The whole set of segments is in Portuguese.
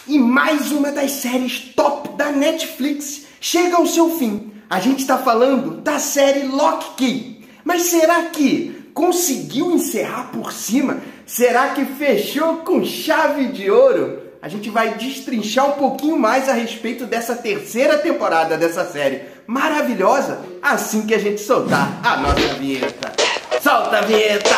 E mais uma das séries top da Netflix chega ao seu fim. A gente está falando da série Locke Key. Mas será que conseguiu encerrar por cima? Será que fechou com chave de ouro? A gente vai destrinchar um pouquinho mais a respeito dessa terceira temporada dessa série maravilhosa assim que a gente soltar a nossa vinheta. Solta a vinheta!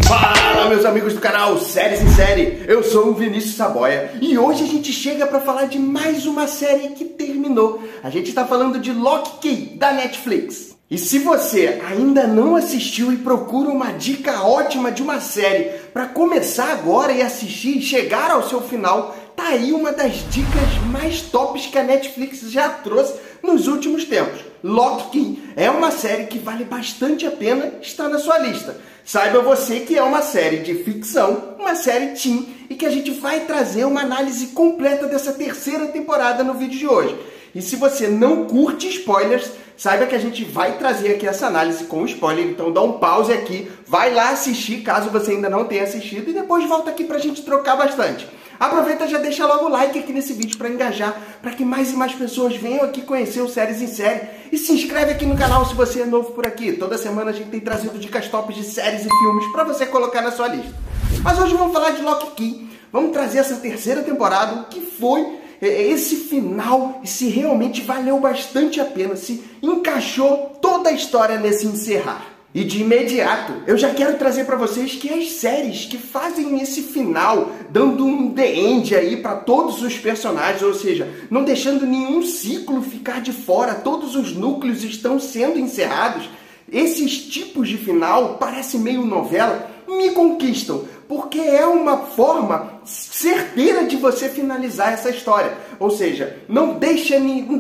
Fala, meus amigos do canal Séries em Série, eu sou o Vinícius Saboia e hoje a gente chega para falar de mais uma série que terminou. A gente está falando de Locke Key, da Netflix. E se você ainda não assistiu e procura uma dica ótima de uma série para começar agora e assistir e chegar ao seu final, tá aí uma das dicas mais tops que a Netflix já trouxe nos últimos tempos. Locke Key é uma série que vale bastante a pena estar na sua lista. Saiba você que é uma série de ficção, uma série teen, e que a gente vai trazer uma análise completa dessa terceira temporada no vídeo de hoje. E se você não curte spoilers, saiba que a gente vai trazer aqui essa análise com spoiler, então dá um pause aqui, vai lá assistir caso você ainda não tenha assistido e depois volta aqui pra gente trocar bastante. Aproveita e já deixa logo o like aqui nesse vídeo para engajar, para que mais e mais pessoas venham aqui conhecer o Séries em Série. E se inscreve aqui no canal se você é novo por aqui. Toda semana a gente tem trazido dicas tops de séries e filmes para você colocar na sua lista. Mas hoje vamos falar de Locke Key, vamos trazer essa terceira temporada, o que foi esse final, e se realmente valeu bastante a pena, se encaixou toda a história nesse encerrar. E de imediato, eu já quero trazer para vocês que as séries que fazem esse final, dando um the end aí para todos os personagens, ou seja, não deixando nenhum ciclo ficar de fora, todos os núcleos estão sendo encerrados, esses tipos de final, parece meio novela, me conquistam, porque é uma forma certeira de você finalizar essa história. Ou seja,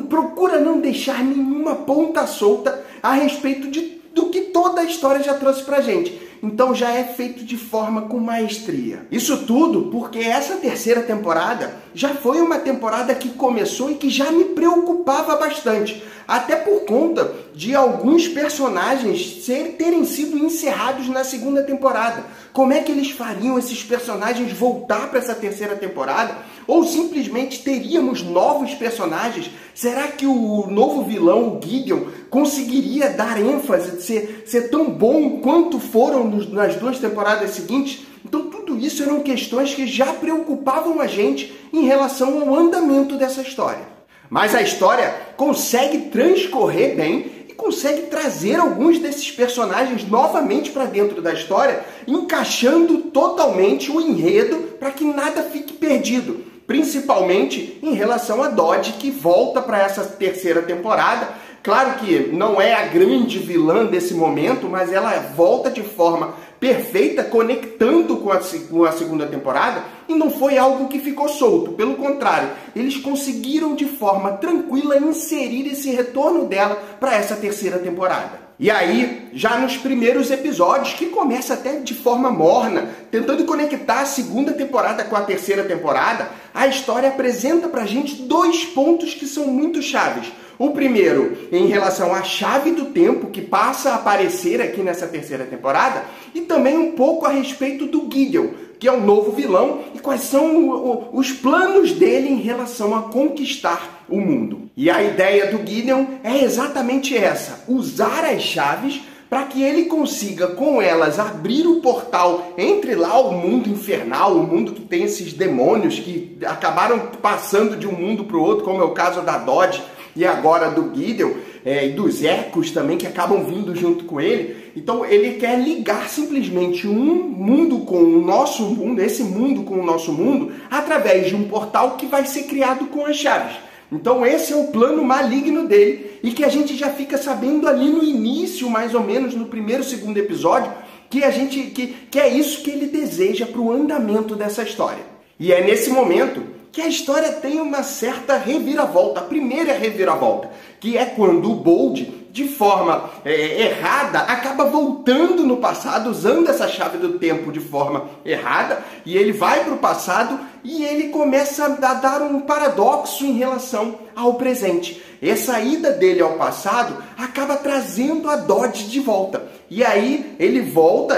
procura não deixar nenhuma ponta solta a respeito do que toda a história já trouxe pra gente. Então já é feito de forma com maestria. Isso tudo porque essa terceira temporada já foi uma temporada que começou e que já me preocupava bastante. Até por conta de alguns personagens terem sido encerrados na segunda temporada. Como é que eles fariam esses personagens voltar para essa terceira temporada? Ou simplesmente teríamos novos personagens? Será que o novo vilão, o Gideon, conseguiria dar ênfase, ser tão bom quanto foram nas duas temporadas seguintes? Então tudo isso eram questões que já preocupavam a gente em relação ao andamento dessa história. Mas a história consegue transcorrer bem e consegue trazer alguns desses personagens novamente para dentro da história, encaixando totalmente o enredo para que nada fique perdido. Principalmente em relação a Dodge, que volta para essa terceira temporada. Claro que não é a grande vilã desse momento, mas ela volta de forma perfeita, conectando com a segunda temporada, e não foi algo que ficou solto. Pelo contrário, eles conseguiram de forma tranquila inserir esse retorno dela para essa terceira temporada. E aí, já nos primeiros episódios, que começa até de forma morna, tentando conectar a segunda temporada com a terceira temporada, a história apresenta pra gente dois pontos que são muito chaves. O primeiro, em relação à chave do tempo, que passa a aparecer aqui nessa terceira temporada, e também um pouco a respeito do Gideon, que é o novo vilão, e quais são os planos dele em relação a conquistar o mundo. E a ideia do Gideon é exatamente essa: usar as chaves para que ele consiga, com elas, abrir o portal entre lá o mundo infernal, o mundo que tem esses demônios que acabaram passando de um mundo para o outro, como é o caso da Dodge e agora do Gideon, e dos ecos também, que acabam vindo junto com ele. Então ele quer ligar simplesmente um mundo com o nosso mundo, esse mundo com o nosso mundo, através de um portal que vai ser criado com as chaves. Então esse é o plano maligno dele, e que a gente já fica sabendo ali no início, mais ou menos no primeiro, segundo episódio, que é isso que ele deseja para o andamento dessa história. E é nesse momento que a história tem uma certa reviravolta, a primeira reviravolta, que é quando o Bold de forma errada, acaba voltando no passado, usando essa chave do tempo de forma errada, e ele vai para o passado e ele começa a dar um paradoxo em relação ao presente. Essa ida dele ao passado acaba trazendo a Dodge de volta. E aí ele volta,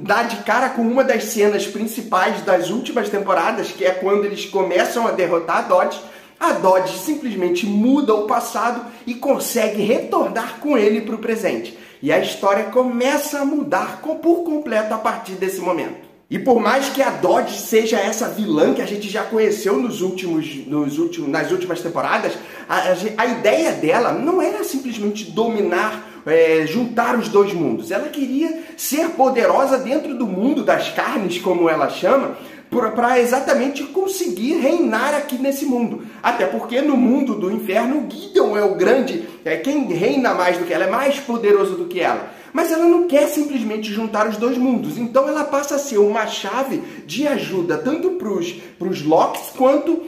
dá de cara com uma das cenas principais das últimas temporadas, que é quando eles começam a derrotar a Dodge. A Dodge simplesmente muda o passado e consegue retornar com ele para o presente. E a história começa a mudar por completo a partir desse momento. E por mais que a Dodge seja essa vilã que a gente já conheceu nas últimas temporadas, a ideia dela não era simplesmente dominar, juntar os dois mundos. Ela queria ser poderosa dentro do mundo das carnes, como ela chama, para exatamente conseguir reinar aqui nesse mundo. Até porque no mundo do inferno, o Gideon é o grande, quem reina mais do que ela, é mais poderoso do que ela. Mas ela não quer simplesmente juntar os dois mundos, então ela passa a ser uma chave de ajuda tanto para os Locks quanto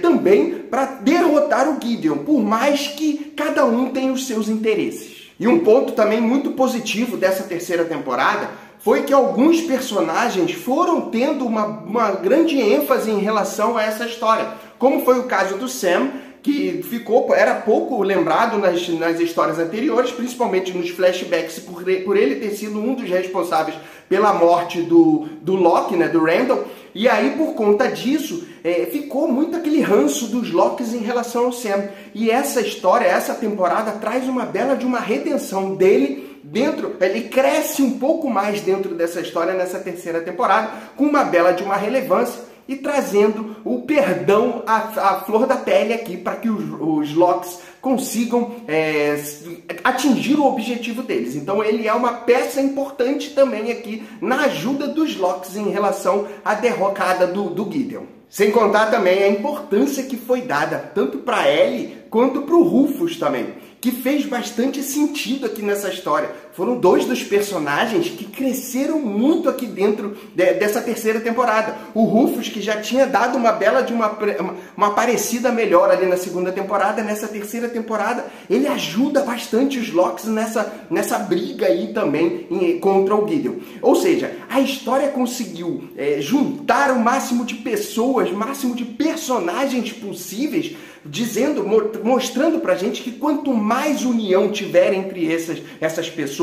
também para derrotar o Gideon, por mais que cada um tenha os seus interesses. E um ponto também muito positivo dessa terceira temporada foi que alguns personagens foram tendo uma grande ênfase em relação a essa história, como foi o caso do Sam, que era pouco lembrado nas histórias anteriores, principalmente nos flashbacks, por ele ter sido um dos responsáveis pela morte do Locke, né, do Randall, e aí por conta disso ficou muito aquele ranço dos Locks em relação ao Sam. E essa história, essa temporada, traz uma bela de uma redenção dele dentro, ele cresce um pouco mais dentro dessa história nessa terceira temporada, com uma bela de uma relevância, e trazendo o perdão à flor da pele aqui, para que os Locks consigam atingir o objetivo deles. Então ele é uma peça importante também aqui na ajuda dos Locks em relação à derrocada do Gideon. Sem contar também a importância que foi dada tanto para Ellie quanto para o Rufus também, que fez bastante sentido aqui nessa história. Foram dois dos personagens que cresceram muito aqui dentro dessa terceira temporada. O Rufus, que já tinha dado uma bela de uma parecida melhor ali na segunda temporada, nessa terceira temporada ele ajuda bastante os Locks nessa briga aí também contra o Gideon. Ou seja, a história conseguiu juntar o máximo de pessoas, máximo de personagens possíveis, mostrando pra gente que quanto mais união tiver entre essas pessoas,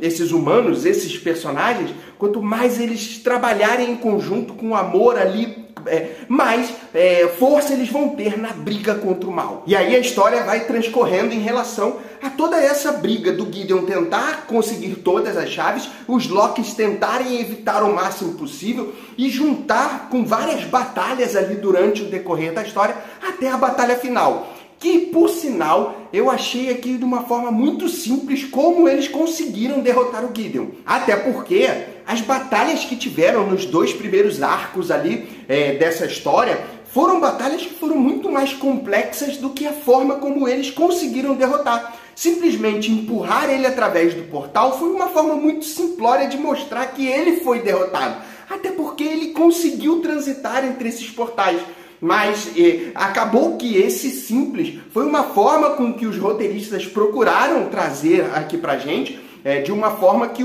esses humanos, esses personagens, quanto mais eles trabalharem em conjunto com amor ali, mais força eles vão ter na briga contra o mal. E aí a história vai transcorrendo em relação a toda essa briga do Gideon tentar conseguir todas as chaves, os Locks tentarem evitar o máximo possível e juntar com várias batalhas ali durante o decorrer da história até a batalha final. Que, por sinal, eu achei aqui de uma forma muito simples como eles conseguiram derrotar o Gideon. Até porque as batalhas que tiveram nos dois primeiros arcos ali dessa história foram batalhas que foram muito mais complexas do que a forma como eles conseguiram derrotar. Simplesmente empurrar ele através do portal foi uma forma muito simplória de mostrar que ele foi derrotado. Até porque ele conseguiu transitar entre esses portais. Mas acabou que esse simples foi uma forma com que os roteiristas procuraram trazer aqui pra gente, de uma forma que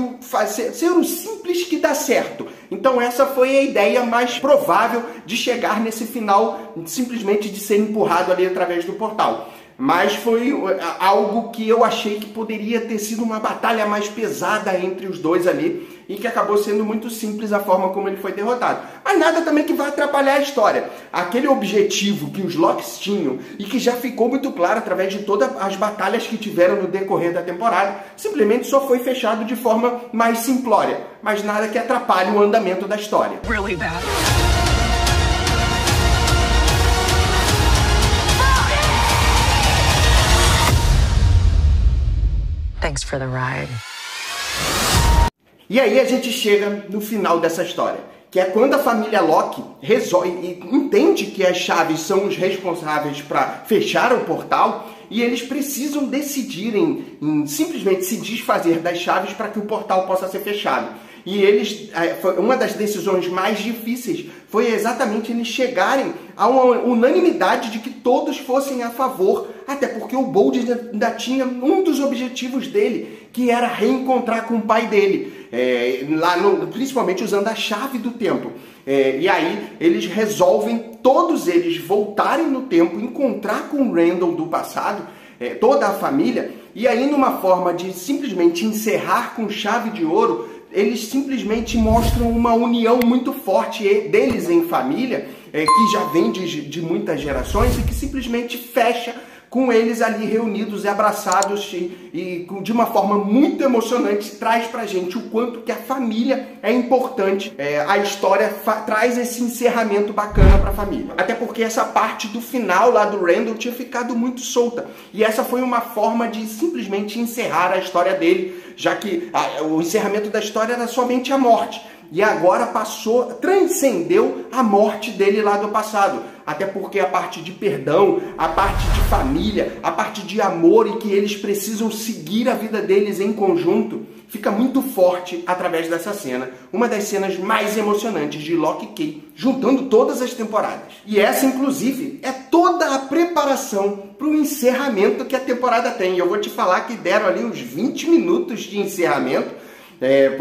ser o simples que dá certo. Então essa foi a ideia mais provável de chegar nesse final, simplesmente de ser empurrado ali através do portal. Mas foi algo que eu achei que poderia ter sido uma batalha mais pesada entre os dois ali, e que acabou sendo muito simples a forma como ele foi derrotado. Mas nada também que vai atrapalhar a história. Aquele objetivo que os Locks tinham, e que já ficou muito claro através de todas as batalhas que tiveram no decorrer da temporada, simplesmente só foi fechado de forma mais simplória. Mas nada que atrapalhe o andamento da história. Really bad. Thanks for the ride. E aí a gente chega no final dessa história, que é quando a família Locke resolve e entende que as chaves são os responsáveis para fechar o portal, e eles precisam decidir em simplesmente se desfazer das chaves para que o portal possa ser fechado. E eles, uma das decisões mais difíceis foi exatamente eles chegarem a uma unanimidade de que todos fossem a favor, até porque o Bold ainda tinha um dos objetivos dele, que era reencontrar com o pai dele, principalmente usando a chave do tempo. E aí eles resolvem, todos eles, voltarem no tempo, encontrar com o Randall do passado, toda a família, e aí numa forma de simplesmente encerrar com chave de ouro, eles simplesmente mostram uma união muito forte deles em família, que já vem de muitas gerações e que simplesmente fecha com eles ali reunidos e abraçados e de uma forma muito emocionante, traz pra gente o quanto que a família é importante. A história traz esse encerramento bacana pra família. Até porque essa parte do final lá do Randall tinha ficado muito solta. E essa foi uma forma de simplesmente encerrar a história dele, já que o encerramento da história era somente a morte. E agora transcendeu a morte dele lá do passado. Até porque a parte de perdão, a parte de família, a parte de amor e que eles precisam seguir a vida deles em conjunto, fica muito forte através dessa cena. Uma das cenas mais emocionantes de Locke e Key, juntando todas as temporadas. E essa, inclusive, é toda a preparação para o encerramento que a temporada tem. E eu vou te falar que deram ali uns 20 minutos de encerramento.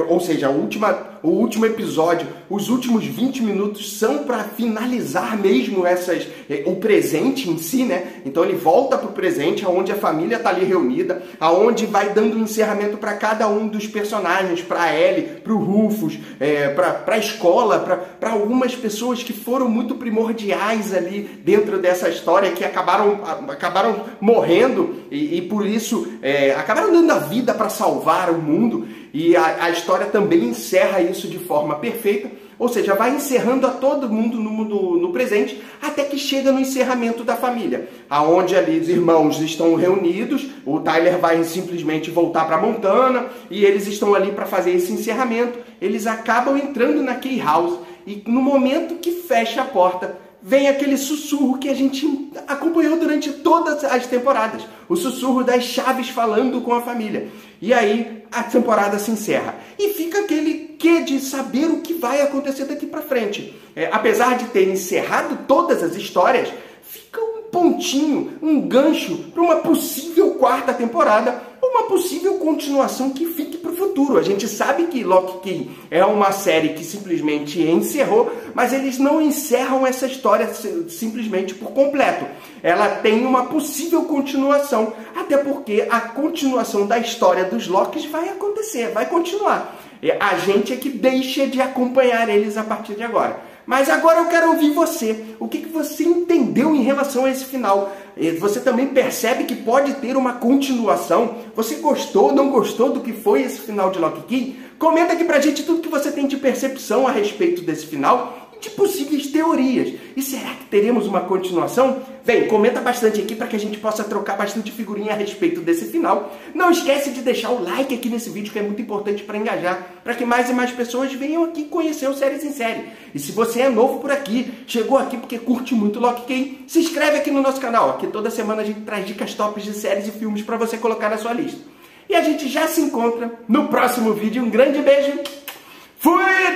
Ou seja, o último episódio, os últimos 20 minutos são para finalizar mesmo o presente em si, né? Então ele volta para o presente, onde a família está ali reunida, aonde vai dando um encerramento para cada um dos personagens, para Ellie, para o Rufus, para a escola, para algumas pessoas que foram muito primordiais ali dentro dessa história, que acabaram morrendo e por isso acabaram dando a vida para salvar o mundo. E a história também encerra isso de forma perfeita, ou seja, vai encerrando a todo mundo no presente, até que chega no encerramento da família, aonde ali os irmãos estão reunidos, o Tyler vai simplesmente voltar para Montana, e eles estão ali para fazer esse encerramento. Eles acabam entrando na Key House, e no momento que fecha a porta, vem aquele sussurro que a gente acompanhou durante todas as temporadas. O sussurro das chaves falando com a família. E aí a temporada se encerra. E fica aquele quê de saber o que vai acontecer daqui pra frente. Apesar de ter encerrado todas as histórias, fica um pontinho, um gancho para uma possível quarta temporada, ou uma possível continuação que fique para o futuro. A gente sabe que Locke e Key é uma série que simplesmente encerrou, mas eles não encerram essa história simplesmente por completo. Ela tem uma possível continuação, até porque a continuação da história dos Locks vai acontecer, vai continuar. A gente é que deixa de acompanhar eles a partir de agora. Mas agora eu quero ouvir você. O que você entendeu em relação a esse final? Você também percebe que pode ter uma continuação? Você gostou ou não gostou do que foi esse final de Locke e Key? Comenta aqui pra gente tudo que você tem de percepção a respeito desse final e de possíveis teorias. E será que teremos uma continuação? Vem, comenta bastante aqui para que a gente possa trocar bastante figurinha a respeito desse final. Não esquece de deixar o like aqui nesse vídeo, que é muito importante para engajar, para que mais e mais pessoas venham aqui conhecer o Séries em Série. E se você é novo por aqui, chegou aqui porque curte muito Locke e Key, se inscreve aqui no nosso canal. Aqui toda semana a gente traz dicas tops de séries e filmes para você colocar na sua lista. E a gente já se encontra no próximo vídeo. Um grande beijo. Fui!